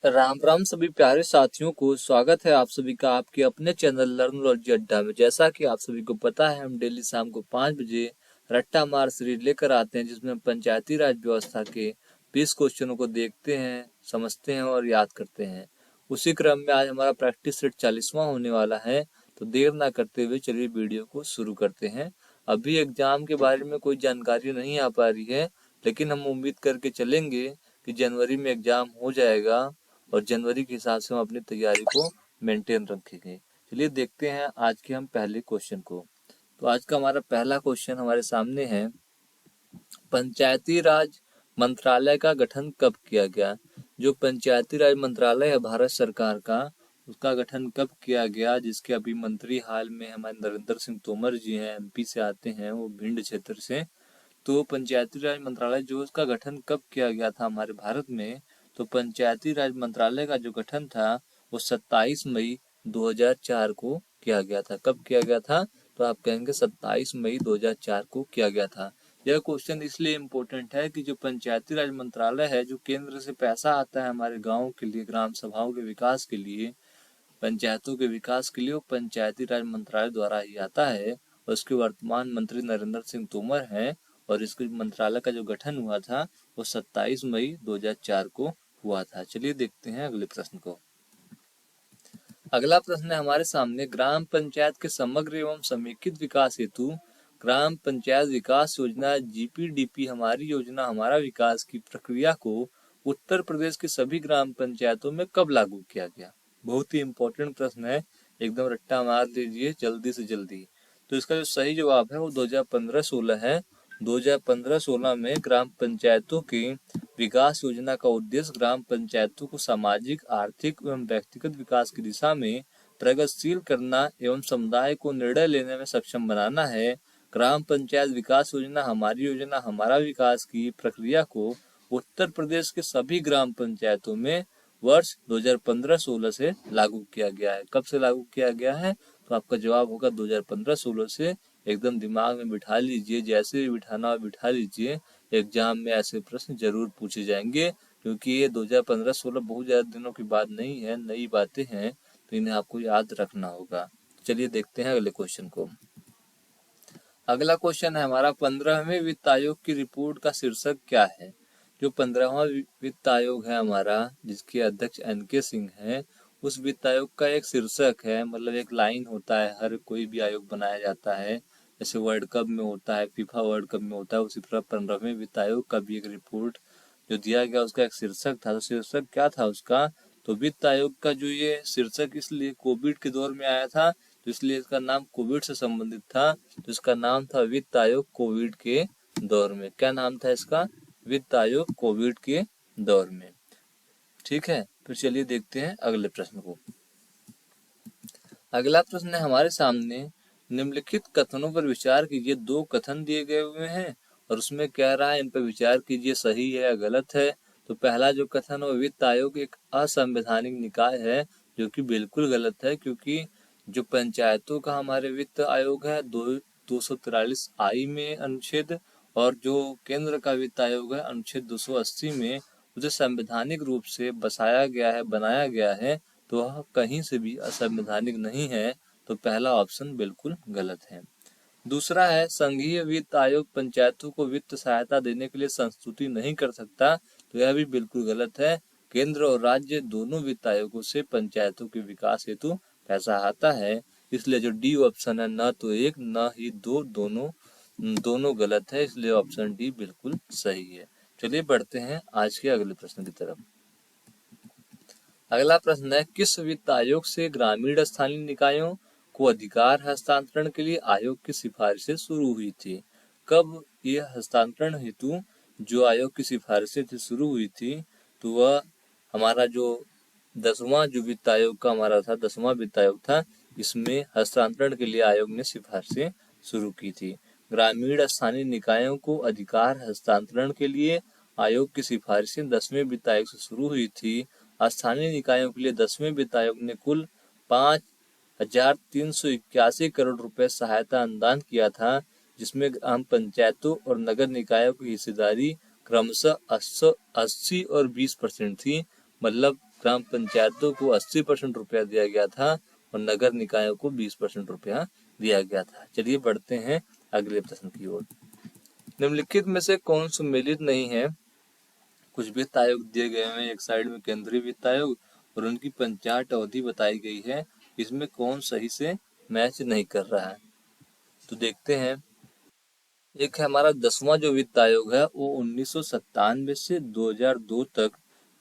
राम राम सभी प्यारे साथियों को स्वागत है आप सभी का आपके अपने चैनल लर्नोलॉजी अड्डा में। जैसा कि आप सभी को पता है, हम डेली शाम को 5 बजे रट्टा मार सीरीज लेकर आते हैं, जिसमें हम पंचायती राज व्यवस्था के 20 क्वेश्चनों को देखते हैं, समझते हैं और याद करते हैं। उसी क्रम में आज हमारा प्रैक्टिस सेट 40वां होने वाला है, तो देर ना करते हुए चलिए वीडियो को शुरू करते हैं। अभी एग्जाम के बारे में कोई जानकारी नहीं आ पा रही है, लेकिन हम उम्मीद करके चलेंगे कि जनवरी में एग्जाम हो जाएगा और जनवरी के हिसाब से हम अपनी तैयारी को मेंटेन रखेंगे। चलिए देखते हैं आज के हम पहले क्वेश्चन को। तो आज का हमारा पहला क्वेश्चन हमारे सामने है, पंचायती राज मंत्रालय का गठन कब किया गया? जो पंचायती राज मंत्रालय है भारत सरकार का, उसका गठन कब किया गया, जिसके अभी मंत्री हाल में हमारे नरेंद्र सिंह तोमर जी हैं, एमपी से आते हैं, वो भिंड क्षेत्र से। तो पंचायती राज मंत्रालय जो उसका गठन कब किया गया था हमारे भारत में, तो पंचायती राज मंत्रालय का जो गठन था वो 27 मई 2004 को किया गया था। कब किया गया था? तो आप कहेंगे 27 मई 2004 को किया गया था। यह क्वेश्चन इसलिए इम्पोर्टेंट है कि जो पंचायती राज मंत्रालय है, जो केंद्र से पैसा आता है हमारे गाँव के लिए, ग्राम सभाओं के विकास के लिए, पंचायतों के विकास के लिए, वो पंचायती राज मंत्रालय द्वारा ही आता है। और उसके वर्तमान मंत्री नरेंद्र सिंह तोमर हैं, और इसके मंत्रालय का जो गठन हुआ था वो 27 मई 2004 को हुआ था। चलिए देखते हैं अगले प्रश्न को। अगला प्रश्न है हमारे सामने, ग्राम पंचायत के समग्र एवं समेकित विकास हेतु ग्राम पंचायत विकास योजना जीपीडीपी हमारी योजना हमारा विकास की प्रक्रिया को उत्तर प्रदेश के सभी ग्राम पंचायतों में कब लागू किया गया? बहुत ही इंपॉर्टेंट प्रश्न है, एकदम रट्टा मार लीजिए जल्दी से जल्दी। तो इसका जो सही जवाब है वो 2015-16 है। 2015-16 में ग्राम पंचायतों की विकास योजना का उद्देश्य ग्राम पंचायतों को सामाजिक, आर्थिक एवं व्यक्तिगत विकास की दिशा में प्रगतिशील करना एवं समुदाय को निर्णय लेने में सक्षम बनाना है। ग्राम पंचायत विकास योजना हमारा विकास की प्रक्रिया को उत्तर प्रदेश के सभी ग्राम पंचायतों में वर्ष 2015-16 से लागू किया गया है। कब से लागू किया गया है? तो आपका जवाब होगा 2015-16 से। एकदम दिमाग में बिठा लीजिए, जैसे भी बिठाना हो बिठा लीजिए। एग्जाम में ऐसे प्रश्न जरूर पूछे जाएंगे, क्योंकि ये 2015-16 बहुत ज्यादा दिनों की बात नहीं है, नई बातें हैं, तो इन्हें आपको याद रखना होगा। चलिए देखते हैं अगले क्वेश्चन को। अगला क्वेश्चन है हमारा, 15वें वित्त आयोग की रिपोर्ट का शीर्षक क्या है? जो 15वां वित्त आयोग है हमारा, जिसके अध्यक्ष एनके सिंह हैं, उस वित्त आयोग का एक शीर्षक है, मतलब एक लाइन होता है, हर कोई भी आयोग बनाया जाता है, जैसे वर्ल्ड कप में होता है, फीफा वर्ल्ड कप में होता है, उसी तरह 15वें वित्त आयोग का भी एक रिपोर्ट जो दिया गया उसका एक शीर्षक था। तो शीर्षक क्या था उसका? तो वित्त आयोग का जो ये शीर्षक इसलिए कोविड के दौर में आया था, तो इसलिए इसका नाम कोविड से संबंधित था, तो इसका नाम था वित्त आयोग कोविड के दौर में। क्या नाम था इसका? वित्त आयोग कोविड के दौर में। ठीक है, फिर चलिए देखते हैं अगले प्रश्न को। अगला प्रश्न है हमारे सामने, निम्नलिखित कथनों पर विचार कीजिए। 2 कथन दिए गए हुए हैं और उसमें कह रहा है इन पर विचार कीजिए, सही है या गलत है। तो पहला जो कथन है, वित्त आयोग एक असंवैधानिक निकाय है, जो कि बिल्कुल गलत है, क्योंकि जो पंचायतों का हमारे वित्त आयोग है 243 आई में अनुच्छेद, और जो केंद्र का वित्त आयोग है अनुच्छेद 280 में, उसे संवैधानिक रूप से बसाया गया है, बनाया गया है, तो वह कहीं से भी असंवैधानिक नहीं है। तो पहला ऑप्शन बिल्कुल गलत है। दूसरा है, संघीय वित्त आयोग पंचायतों को वित्त सहायता देने के लिए संस्तुति नहीं कर सकता, तो यह भी बिल्कुल गलत है। केंद्र और राज्य दोनों वित्त आयोगों से पंचायतों के विकास हेतु पैसा आता है, इसलिए जो डी ऑप्शन है, न तो 1 न ही 2, दोनों गलत है, इसलिए ऑप्शन डी बिल्कुल सही है। चलिए बढ़ते हैं आज के अगले प्रश्न की तरफ। अगला प्रश्न है, किस वित्त आयोग से ग्रामीण स्थानीय निकायों को अधिकार हस्तांतरण के लिए आयोग की सिफारिशें शुरू हुई थी? कब यह हस्तांतरण हेतु जो आयोग की सिफारिशें थी शुरू हुई थी? तो वह हमारा जो 10वां जो वित्त आयोग का हमारा था, 10वां वित्त आयोग था, इसमें हस्तांतरण के लिए आयोग ने सिफारिशें शुरू की थी। ग्रामीण स्थानीय निकायों को अधिकार हस्तांतरण के लिए आयोग की सिफारिशें 10वें वित्त आयोग से शुरू हुई थी। स्थानीय निकायों के लिए 10वें वित्त आयोग ने कुल 5,381 करोड़ रुपए सहायता अनुदान किया था, जिसमें ग्राम पंचायतों और नगर निकायों की हिस्सेदारी क्रमशः 80 और 20% थी। मतलब ग्राम पंचायतों को 80% रुपया दिया गया था और नगर निकायों को 20% रुपया दिया गया था। चलिए बढ़ते हैं अगले प्रश्न की ओर। निम्नलिखित में से कौन सुमेलित नहीं है? कुछ वित्त आयोग दिए गए हैं, एक साइड में केंद्रीय वित्त आयोग और उनकी पंचायत अवधि बताई गई है। इसमें कौन सही से मैच नहीं कर रहा है? तो देखते हैं। एक है हमारा 10वां जो वित्त आयोग है वो 1997 से 2002 तक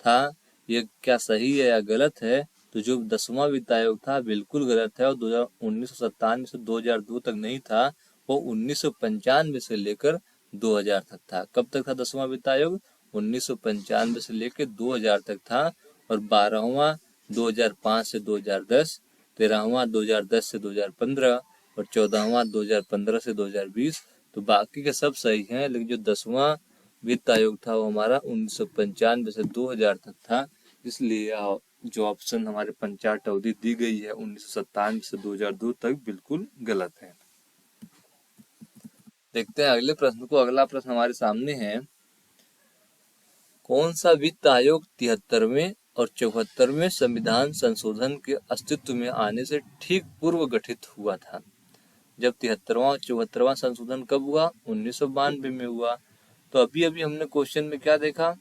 था। ये क्या सही है या गलत है? तो जो 10वां वित्त आयोग था बिल्कुल गलत है और 1997 से 2002 तक नहीं था, वो 1995 से लेकर 2000 तक था। कब तक था 10वां वित्त आयोग? 1995 से लेकर 2000 तक था। और 12वां 2005 से 2010, 13वां 2010 से 2015 और 14वां 2015 से 2020। तो बाकी के सब सही हैं, लेकिन जो 10वां वित्त आयोग था वो हमारा 1995 से 2000 तक था। इसलिए जो ऑप्शन हमारे पंचायत अवधि दी गई है 1997 से 2002 तक बिल्कुल गलत है। देखते हैं अगले प्रश्न को। अगला प्रश्न हमारे सामने है, कौन सा वित्त आयोग 73वें और 74वें संविधान संशोधन के अस्तित्व में आने से ठीक पूर्व गठित हुआ था? जब 73वां और 74वां संशोधन कब हुआ? 1992 में हुआ। तो अभी अभी हमने क्वेश्चन में क्या देखा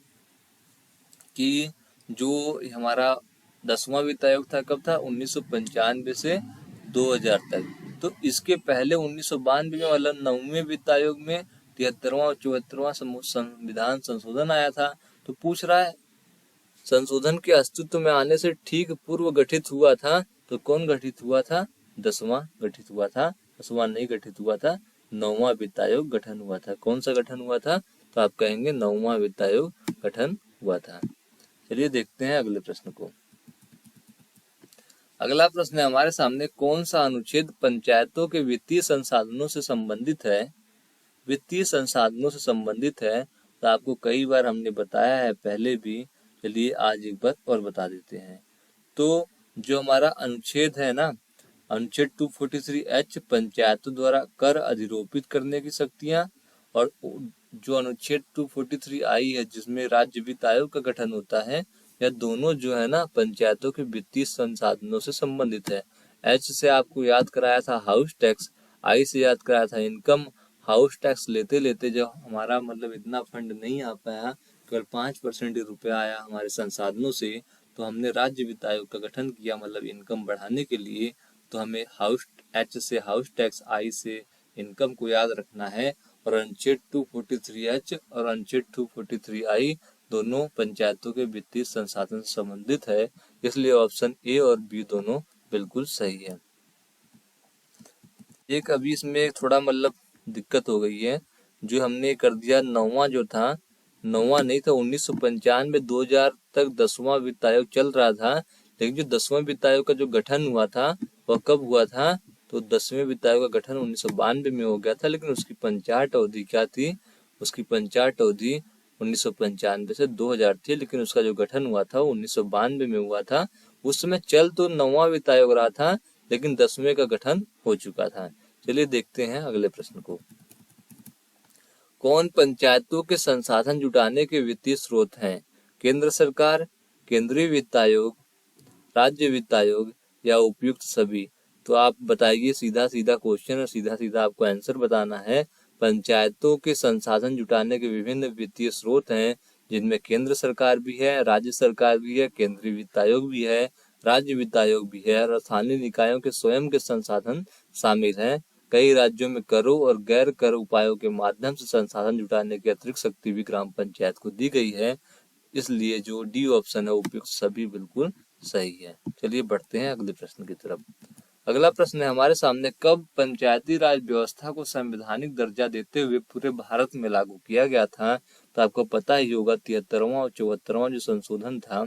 कि जो हमारा 10वां वित्त आयोग था कब था? 1995 से 2000 तक। तो इसके पहले 1992 में मतलब 9वें वित्त आयोग में 73वां और 74वां संविधान संशोधन आया था। तो पूछ रहा है संशोधन के अस्तित्व में आने से ठीक पूर्व गठित हुआ था, तो कौन गठित हुआ था? 10वां गठित हुआ था। 10वां नहीं गठित हुआ था, 9वां वित्त आयोग गठन हुआ था। कौन सा गठन हुआ था? तो आप कहेंगे 9वां वित्त आयोग गठन हुआ था। चलिए देखते हैं अगले प्रश्न को। अगला प्रश्न है हमारे सामने, कौन सा अनुच्छेद पंचायतों के वित्तीय संसाधनों से संबंधित है? वित्तीय संसाधनों से संबंधित है तो आपको कई बार हमने बताया है पहले भी। चलिए आज एक बार और बता देते हैं। तो जो हमारा अनुच्छेद है ना, अनुच्छेद 243H पंचायतों द्वारा कर अधिरोपित करने की शक्तियां, और जो अनुच्छेद 243I है जिसमें राज्य वित्त आयोग का गठन होता है, यह दोनों जो है ना पंचायतों के वित्तीय संसाधनों से संबंधित है। H से आपको याद कराया था हाउस टैक्स, I से याद कराया था इनकम। हाउस टैक्स लेते लेते जब हमारा मतलब इतना फंड नहीं आ पाया, केवल 5% रुपया आया हमारे संसाधनों से, तो हमने राज्य वित्त आयोग का गठन किया, मतलब इनकम बढ़ाने के लिए। तो हमें H से हाउस टैक्स, I से इनकम को याद रखना है। और अनुच्छेद 243H और अनुच्छेद 243I दोनों पंचायतों के वित्तीय संसाधन से संबंधित है। इसलिए ऑप्शन ए और बी दोनों बिल्कुल सही है। एक अभी इसमें थोड़ा मतलब दिक्कत हो गई है, जो हमने कर दिया 9वां जो था, 9वां नहीं था, 1995 2000 तक 10वां वित्त आयोग चल रहा था। लेकिन जो 10वां वित्त आयोग का जो गठन हुआ था वह कब हुआ था? तो 10वें वित्त आयोग का गठन 1992 में हो गया था। लेकिन उसकी पंचायत अवधि क्या थी? उसकी पंचायत अवधि 1995 से 2000 थी, लेकिन उसका जो गठन हुआ था 1992 में हुआ था। उस समय चल तो 9वां वित्त आयोग रहा था, लेकिन 10वें का गठन हो चुका था। चलिए देखते हैं अगले प्रश्न को। कौन पंचायतों के संसाधन जुटाने के वित्तीय स्रोत हैं? केंद्र सरकार, केंद्रीय वित्त आयोग, राज्य वित्त आयोग या उपयुक्त सभी? तो आप बताइए, सीधा सीधा क्वेश्चन और सीधा सीधा आपको आंसर बताना है। पंचायतों के संसाधन जुटाने के विभिन्न वित्तीय स्रोत हैं, जिनमें केंद्र सरकार भी है, राज्य सरकार भी है, केंद्रीय वित्त आयोग भी है, राज्य वित्त आयोग भी है, और स्थानीय निकायों के स्वयं के संसाधन शामिल हैं। कई राज्यों में करों और गैर कर उपायों के माध्यम से संसाधन जुटाने की अतिरिक्त शक्ति भी ग्राम पंचायत को दी गई है। इसलिए जो डी ऑप्शन है उपयुक्त सभी बिल्कुल सही है। चलिए बढ़ते हैं अगले प्रश्न की तरफ। अगला प्रश्न है हमारे सामने, कब पंचायती राज व्यवस्था को संवैधानिक दर्जा देते हुए पूरे भारत में लागू किया गया था? तो आपको पता ही होगा 73वां और 74वां जो संशोधन था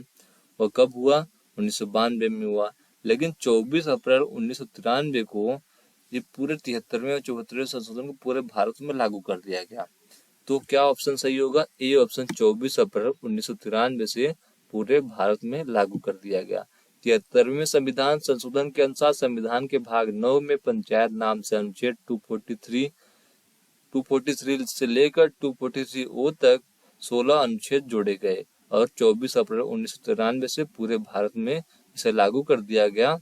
वह कब हुआ? 1992 में हुआ। लेकिन 24 अप्रैल 1993 को ये पूरे 73वें और 74वें संशोधन को पूरे भारत में लागू कर दिया गया। तो क्या ऑप्शन सही होगा? ए ऑप्शन 24 अप्रैल 1993 से पूरे भारत में लागू कर दिया गया। 73वें संविधान संशोधन के अनुसार संविधान के भाग 9 में पंचायत नाम से अनुच्छेद 243 से लेकर 243O तक 16 अनुच्छेद जोड़े गए। और 24 अप्रैल 1993 से पूरे भारत में इसे लागू कर दिया गया।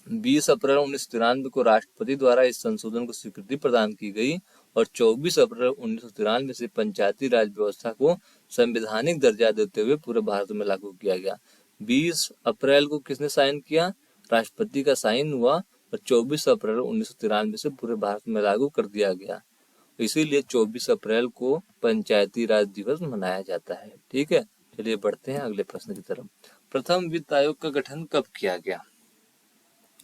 20 अप्रैल 1993 को राष्ट्रपति द्वारा इस संशोधन को स्वीकृति प्रदान की गई और 24 अप्रैल 1993 से पंचायती राज व्यवस्था को संवैधानिक दर्जा देते हुए पूरे भारत में लागू किया गया। 20 अप्रैल को किसने साइन किया? राष्ट्रपति का साइन हुआ और 24 अप्रैल 1993 से पूरे भारत में लागू कर दिया गया। इसीलिए 24 अप्रैल को पंचायती राज दिवस मनाया जाता है। ठीक है, चलिए बढ़ते हैं अगले प्रश्न की तरफ। प्रथम वित्त आयोग का गठन कब किया गया?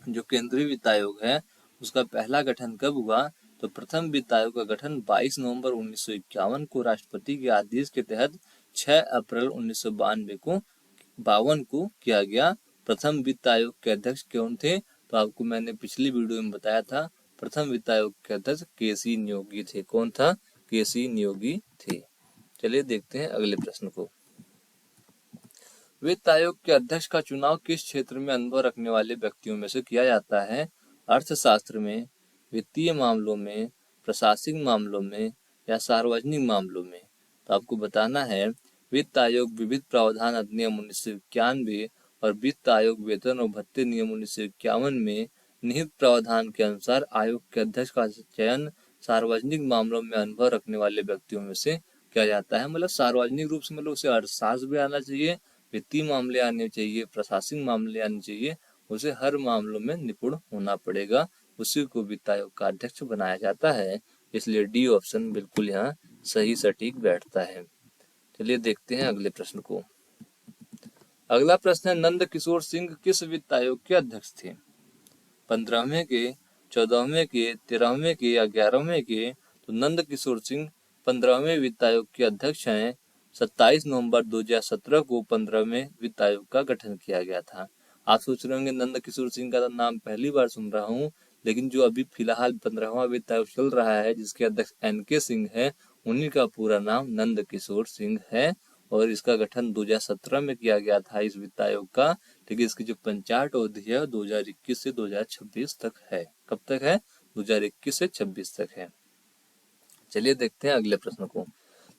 जो केंद्रीय वित्त आयोग है उसका पहला गठन कब हुआ? तो प्रथम वित्त आयोग का गठन 22 नवंबर 1951 को राष्ट्रपति के आदेश के तहत 6 अप्रैल 1952 को किया गया। प्रथम वित्त आयोग के अध्यक्ष कौन थे? तो आपको मैंने पिछली वीडियो में बताया था, प्रथम वित्त आयोग के अध्यक्ष केसी नियोगी थे। कौन था? केसी नियोगी थे। चलिए देखते हैं अगले प्रश्न को। वित्त आयोग के अध्यक्ष का चुनाव किस क्षेत्र में अनुभव रखने वाले व्यक्तियों में से किया जाता है? अर्थशास्त्र में, वित्तीय मामलों में, प्रशासनिक मामलों में या सार्वजनिक मामलों में? तो आपको बताना है वित्त आयोग विविध प्रावधान अधिनियम 1991 और वित्त आयोग वेतन और भत्ते नियम 1951 में निहित प्रावधान के अनुसार आयोग के अध्यक्ष का चयन सार्वजनिक मामलों में अनुभव रखने वाले व्यक्तियों में से किया जाता है। मतलब सार्वजनिक रूप से मतलब उसे अर्थशास्त्र भी आना चाहिए, वित्तीय मामले आने चाहिए, प्रशासनिक मामले आने चाहिए, उसे हर मामलों में निपुण होना पड़ेगा, उसी को वित्त आयोग का अध्यक्ष बनाया जाता है। इसलिए डी ऑप्शन बिल्कुल यहाँ सही सटीक बैठता है। चलिए देखते हैं अगले प्रश्न को। अगला प्रश्न है नंद किशोर सिंह किस वित्त आयोग के अध्यक्ष थे? 15वें के, 14वें के, 13वें के या 11वें के? तो नंद किशोर सिंह 15वें वित्त आयोग के अध्यक्ष हैं। 27 नवंबर 2017 को 15वें वित्त आयोग का गठन किया गया था। आप सोच रहे होंगे नंद किशोर सिंह का नाम पहली बार सुन रहा हूँ, लेकिन जो अभी फिलहाल 15वां वित्त आयोग चल रहा है जिसके अध्यक्ष NK सिंह है, उन्हीं का पूरा नाम नंद किशोर सिंह है और इसका गठन 2017 में किया गया था इस वित्त आयोग का। लेकिन इसकी जो पंचायत अवधि है 2021 से 2026 तक है। कब तक है? 2021 से 26 तक है। चलिए देखते हैं अगले प्रश्न को।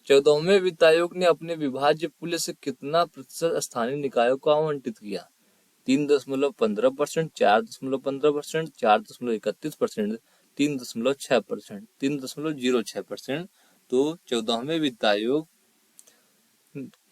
14वें वित्त आयोग ने अपने विभाज्य मूल्य से कितना प्रतिशत स्थानीय निकायों को आवंटित किया? 3.15%, 4.15%, 4.31%, 3.6%, 3.06%। तो 14वें वित्त आयोग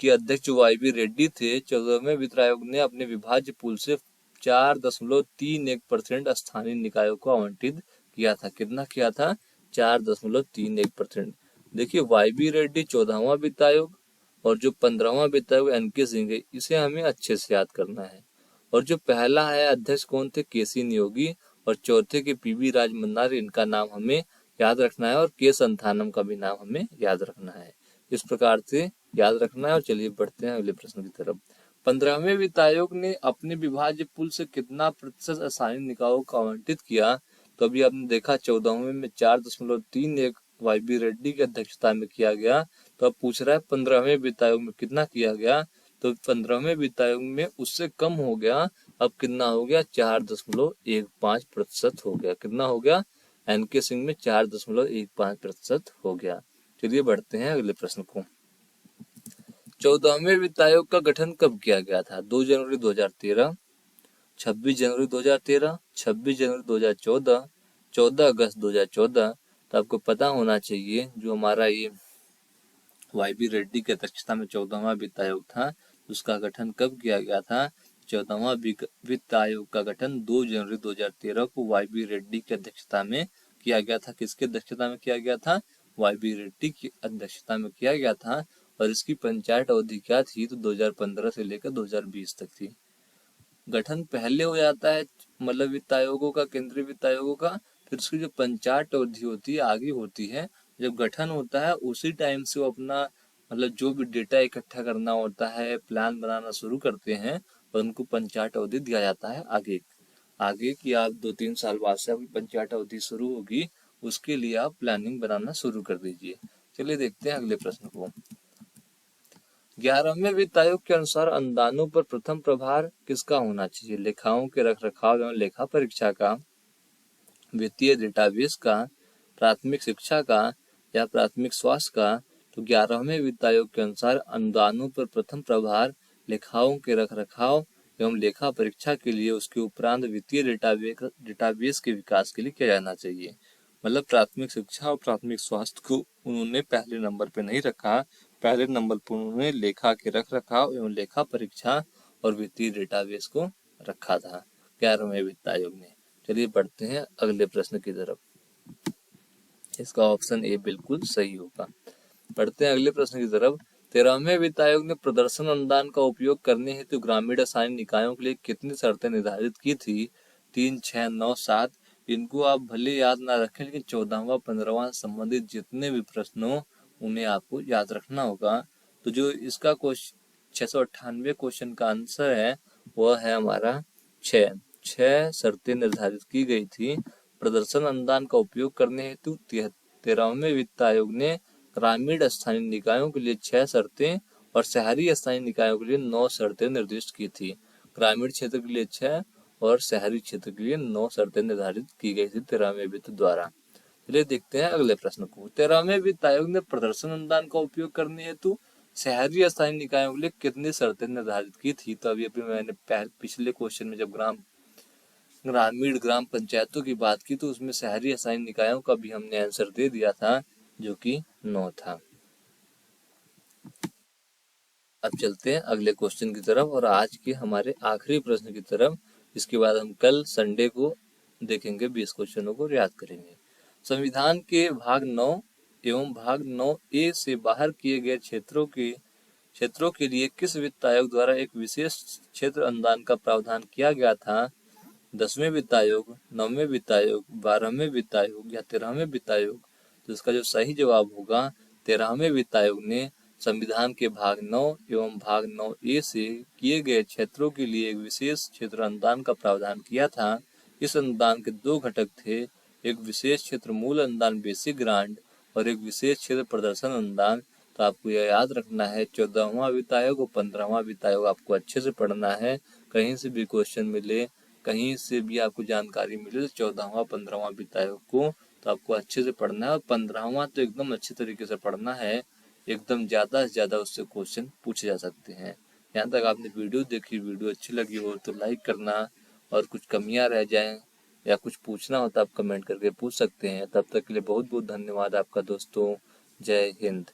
के अध्यक्ष YB रेड्डी थे। 14वें वित्त आयोग ने अपने विभाज्य पूल से 4.31% स्थानीय निकायों को आवंटित किया था। कितना किया था? 4.31%। देखिए YB रेड्डी 14वां वित्त आयोग और जो 15वां वित्त आयोग NK सिंह है, इसे हमें अच्छे से याद करना है। और जो पहला है अध्यक्ष कौन थे? केसी नियोगी और चौथे के PV राजमन्नार, इनका नाम हमें याद रखना है और के संथानम का भी नाम हमें याद रखना है। इस प्रकार से याद रखना है। और चलिए बढ़ते हैं अगले प्रश्न की तरफ। 15वें वित्त आयोग ने अपने विभाज्य पूल से कितना प्रतिशत स्थानीय निकायों को आवंटित किया? तो अभी आपने देखा 14वें में 4.31 YB रेड्डी की अध्यक्षता में किया गया। तो अब पूछ रहा है 15वें वित्त आयोग में कितना किया गया? तो 15वें वित्त आयोग में उससे कम हो गया। अब कितना हो गया? 4.15% हो गया। कितना हो गया? NK सिंह में 4.15% हो गया। चलिए बढ़ते हैं अगले प्रश्न को। 14वें वित्त आयोग का गठन कब किया गया था? 2 जनवरी 2013, 26 जनवरी 2013, 26 जनवरी 2014, 14 अगस्त 2014। तो आपको पता होना चाहिए जो हमारा ये YB रेड्डी की अध्यक्षता में 14वां वित्त आयोग था, उसका गठन कब किया गया था? 14वां वित्त आयोग का गठन 2 जनवरी 2013 को YB रेड्डी की अध्यक्षता में किया गया था। किसकी अध्यक्षता में किया गया था? YB रेड्डी की अध्यक्षता में किया गया था। और इसकी पंचायत अवधि क्या थी? तो 2015 से लेकर 2020 तक थी। गठन पहले हो जाता है मतलब वित्त आयोगों का, केंद्रीय वित्त आयोगों का, फिर उसकी जो पंचायत अवधि होती है आगे होती है। जब गठन होता है उसी टाइम से वो अपना मतलब जो भी डेटा इकट्ठा करना होता है, प्लान बनाना शुरू करते हैं और उनको पंचायत अवधि दिया जाता है आगे की आप 2-3 साल बाद से आपकी पंचायत अवधि शुरू होगी, उसके लिए आप प्लानिंग बनाना शुरू कर दीजिए। चलिए देखते हैं अगले प्रश्न को। 11वें वित्त आयोग के अनुसार अनुदानों पर प्रथम प्रभार किसका होना चाहिए? लेखाओं के रखरखाव एवं लेखा परीक्षा का, वित्तीय डेटाबेस का, प्राथमिक शिक्षा का या प्राथमिक स्वास्थ्य का? तो 11वें वित्त आयोग के अनुसार अनुदानों पर प्रथम प्रभार लेखाओं के रखरखाव एवं लेखा परीक्षा के लिए, उसके उपरांत वित्तीय डेटाबेस के विकास के लिए किया जाना चाहिए। मतलब प्राथमिक शिक्षा और प्राथमिक स्वास्थ्य को उन्होंने पहले नंबर पे नहीं रखा, पहले नंबर पर उन्होंने लेखा के रखरखाव एवं लेखा परीक्षा और वित्तीय डेटाबेस को रखा था 11वें वित्त आयोग ने। चलिए बढ़ते हैं अगले प्रश्न की तरफ। इसका ऑप्शन ए बिल्कुल सही होगा। बढ़ते हैं अगले प्रश्न की तरफ। 13वें वित्त आयोग ने प्रदर्शन अनुदान का उपयोग करने हेतु ग्रामीण स्थानीय निकायों के लिए कितनी शर्तें निर्धारित की थी? 3, 6, 9, 7। इनको आप भले याद ना रखें, लेकिन 14वां 15वां संबंधित जितने भी प्रश्न हो उन्हें आपको याद रखना होगा। तो जो इसका 698 क्वेश्चन का आंसर है वह है हमारा 6 शर्तें निर्धारित की गई थी। प्रदर्शन अनुदान का उपयोग करने हेतु 13वें वित्त आयोग ने ग्रामीण स्थानीय निकायों के लिए 6 शर्तें और शहरी स्थानीय निकायों के लिए 9 शर्तें निर्दिष्ट की थी। ग्रामीण क्षेत्र के लिए 6 और शहरी क्षेत्र के लिए 9 शर्तें निर्धारित की गई थी 13वें वित्त द्वारा। चलिए देखते हैं अगले प्रश्न को। 13वें वित्त आयोग ने प्रदर्शन अनुदान का उपयोग करने हेतु शहरी स्थानीय निकायों के लिए कितनी शर्तें निर्धारित की थी? तो अभी मैंने पिछले क्वेश्चन में जब ग्रामीण ग्राम पंचायतों की बात की तो उसमें शहरी स्थानीय निकायों का भी हमने आंसर दे दिया था, जो कि 9 था। अब चलते हैं अगले क्वेश्चन की तरफ और आज के हमारे आखिरी प्रश्न की तरफ। इसके बाद हम कल संडे को देखेंगे 20 क्वेश्चनों को याद करेंगे। संविधान के भाग 9 एवं भाग 9A से बाहर किए गए क्षेत्रों के लिए किस वित्त आयोग द्वारा एक विशेष क्षेत्र अनुदान का प्रावधान किया गया था? 10वें वित्त आयोग, 9वें वित्त आयोग, 12वें वित्त आयोग या 13वें वित्त आयोग? तो इसका जो सही जवाब होगा 13वें वित्त आयोग ने संविधान के भाग 9 एवं भाग 9A से किए गए क्षेत्रों के लिए एक विशेष क्षेत्र अनुदान का प्रावधान किया था। इस अनुदान के 2 घटक थे, एक विशेष क्षेत्र मूल अनुदान बेसिक ग्रांट और एक विशेष क्षेत्र प्रदर्शन अनुदान। तो आपको यह याद रखना है 14वां वित्त आयोग और 15वां वित्त आयोग आपको अच्छे से पढ़ना है। कहीं से भी क्वेश्चन मिले, कहीं से भी आपको जानकारी मिले तो 14वां 15वां वित्त आयोग को तो आपको अच्छे से पढ़ना है और 15वां तो एकदम अच्छे तरीके से पढ़ना है, एकदम ज़्यादा से ज़्यादा उससे क्वेश्चन पूछे जा सकते हैं। यहाँ तक आपने वीडियो देखी, वीडियो अच्छी लगी हो तो लाइक करना, और कुछ कमियाँ रह जाएं या कुछ पूछना हो तो आप कमेंट करके पूछ सकते हैं। तब तक के लिए बहुत बहुत धन्यवाद आपका दोस्तों। जय हिंद।